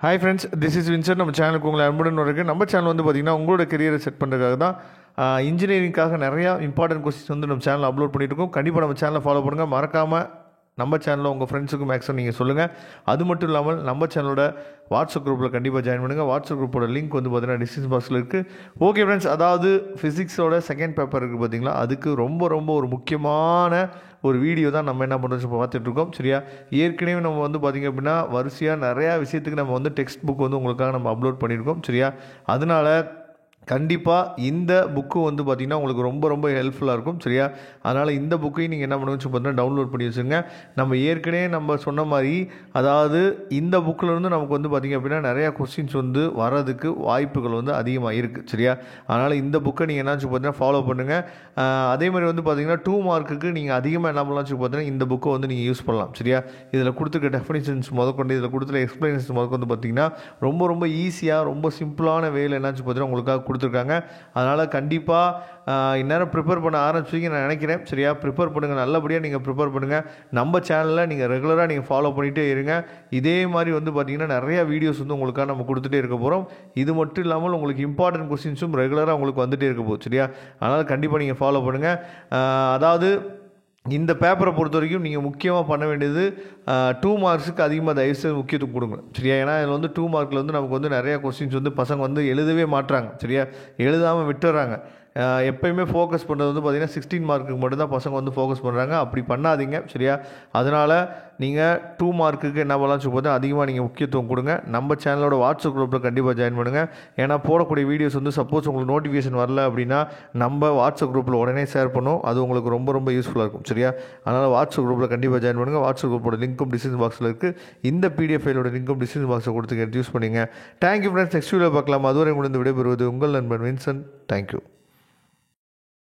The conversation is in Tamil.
Hi friends, this is Vincent. நம்ம சேனலுக்கு உங்களை அன்புடன் இருக்குது. நம்ம சேனல் வந்து பார்த்திங்கன்னா உங்களோட கெரியரை செட் பண்ணுறதுக்காக தான் இன்ஜினியரிங்காக நிறையா இம்பார்ட்டன்ட் கொஸ்டின்ஸ் வந்து நம்ம சேனலில் அப்லோட் பண்ணிட்டு இருக்கோம். கண்டிப்பாக நம்ம சேனலை ஃபாலோ பண்ணுங்கள். மறக்காமல் நம்ம சேனலில் உங்கள் ஃப்ரெண்ட்ஸுக்கு மேக்ஸிமம் நீங்கள் சொல்லுங்கள். அது மட்டும் இல்லாமல் நம்ம சேனலோட வாட்ஸ்அப் குரூப்பில் கண்டிப்பாக ஜாயின் பண்ணுங்கள். வாட்ஸ்அப் குரூப்போட லிங்க் வந்து பார்த்தீங்கன்னா டிஸ்கிரிப்ஷன் பாக்ஸில் இருக்குது. ஓகே ஃப்ரெண்ட்ஸ், அதாவது ஃபிசிக்ஸோட செகண்ட் பேப்பர் இருக்குது பார்த்தீங்களா, அதுக்கு ரொம்ப ஒரு முக்கியமான ஒரு வீடியோ தான் நம்ம என்ன பண்ணுறோம் இப்போ பார்த்துட்ருக்கோம். சரியா, ஏற்கனவே நம்ம வந்து பார்த்திங்க அப்படின்னா வரிசையாக நிறையா விஷயத்துக்கு நம்ம வந்து டெக்ஸ்ட் புக் வந்து உங்களுக்காக நம்ம அப்லோட் பண்ணியிருக்கோம். சரியா, அதனால் கண்டிப்பாக இந்த புக்கு வந்து பார்த்திங்கன்னா உங்களுக்கு ரொம்ப ஹெல்ப்ஃபுல்லாக இருக்கும். சரியா, அதனால் இந்த புக்கையும் நீங்கள் என்ன பண்ணுங்க பார்த்தீங்கன்னா டவுன்லோட் பண்ணி வச்சுருங்க. நம்ம ஏற்கனவே நம்ம சொன்ன மாதிரி, அதாவது இந்த புக்கில் இருந்து நமக்கு வந்து பார்த்திங்க அப்படின்னா நிறையா கொஸ்டின்ஸ் வந்து வர்றதுக்கு வாய்ப்புகள் வந்து அதிகமாக இருக்குது. சரியா, அதனால் இந்த புக்கை நீங்கள் என்ன பார்த்தீங்கன்னா ஃபாலோ பண்ணுங்கள். அதே மாதிரி வந்து பார்த்திங்கன்னா 2 மார்க்குக்கு நீங்கள் அதிகமாக என்ன பண்ணலாம் பார்த்தீங்கன்னா இந்த புக்கை வந்து நீங்கள் யூஸ் பண்ணலாம். சரியா, இதில் கொடுத்துருக்க டெஃபினிஷன்ஸ் முதற்கொண்டு, இதில் கொடுத்துருக்க எக்ஸ்பிளனேஷன்ஸ் முதற்கொண்டு பார்த்திங்கன்னா ரொம்ப ஈஸியாக ரொம்ப சிம்பிளான வேலை என்னாச்சு பார்த்தீங்கன்னா உங்களுக்காக கொடுத்துருக்காங்க. அதனால் கண்டிப்பாக இந்நேரம் ப்ரிப்பேர் பண்ண ஆரம்பிச்சிங்க நான் நினைக்கிறேன். சரியா, ப்ரிப்பேர் பண்ணுங்கள், நல்லபடியாக நீங்கள் ப்ரிப்பேர் பண்ணுங்கள். நம்ம சேனலில் நீங்கள் ரெகுலராக நீங்கள் ஃபாலோ பண்ணிகிட்டே இருங்க. இதே மாதிரி வந்து பார்த்திங்கன்னா நிறையா வீடியோஸ் வந்து உங்களுக்காக நம்ம கொடுத்துட்டே இருக்க போகிறோம். இது மட்டும் இல்லாமல் உங்களுக்கு இம்பார்ட்டன்ட் கொஸ்டின்ஸும் ரெகுலராக உங்களுக்கு வந்துகிட்டே இருக்க போகுது. சரியா, அதனால் கண்டிப்பாக நீங்கள் ஃபாலோ பண்ணுங்கள். அதாவது இந்த பேப்பரை பொறுத்த வரைக்கும் நீங்கள் முக்கியமாக பண்ண வேண்டியது 2 மார்க்ஸுக்கு அதிகமாக தயவுசெய்து முக்கியத்துவம் கொடுங்க. சரியா, ஏன்னா இதில் வந்து 2 மார்க்கில் வந்து நமக்கு வந்து நிறையா கொஸ்டின்ஸ் வந்து பசங்க வந்து எழுதவே மாட்டுறாங்க. சரியா, எழுதாமல் விட்டுறாங்க. எப்போயுமே ஃபோக்கஸ் பண்ணுறது வந்து பார்த்திங்கன்னா 16 மார்க்குக்கு மட்டும்தான் பசங்க வந்து ஃபோக்கஸ் பண்ணுறாங்க. அப்படி பண்ணாதீங்க. சரியா, அதனால் நீங்கள் 2 மார்க்குக்கு என்ன பண்ணலாம் சொல்லும்போது அதிகமாக நீங்கள் முக்கியத்துவம் கொடுங்க. நம்ம சேனலோட வாட்ஸ்அப் குரூப்பில் கண்டிப்பாக ஜாயின் பண்ணுங்கள். ஏன்னா போடக்கூடிய வீடியோஸ் வந்து சப்போஸ் உங்களுக்கு நோட்டிஃபிகேஷன் வரல அப்படின்னா நம்ம வாட்ஸ்அப் குரூப்பில் உடனே ஷேர் பண்ணுவோம். அது உங்களுக்கு ரொம்ப யூஸ்ஃபுல்லாக இருக்கும். சரியா, அதனால் வாட்ஸ்அப் குரூப்பில் கண்டிப்பாக ஜாயின் பண்ணுங்கள். வாட்ஸ்அப் குரூப்போட லிங்க்கும் டிஸ்கிரிப்ஷன் பாக்ஸில் இருக்குது. இந்த PDF ஃபைலோட லிங்க்கும் டிஸ்கிரிப்ஷன் பாக்ஸில் கொடுத்து யூஸ் பண்ணிங்க. தேங்க்யூ ஃப்ரெண்ட்ஸ், நெக்ஸ்ட் வீடியோ பார்க்கலாம். அதுவரை முடிந்து விடைபெறுவது உங்கள் நண்பன் வின்சென்ட். தேங்க்யூ.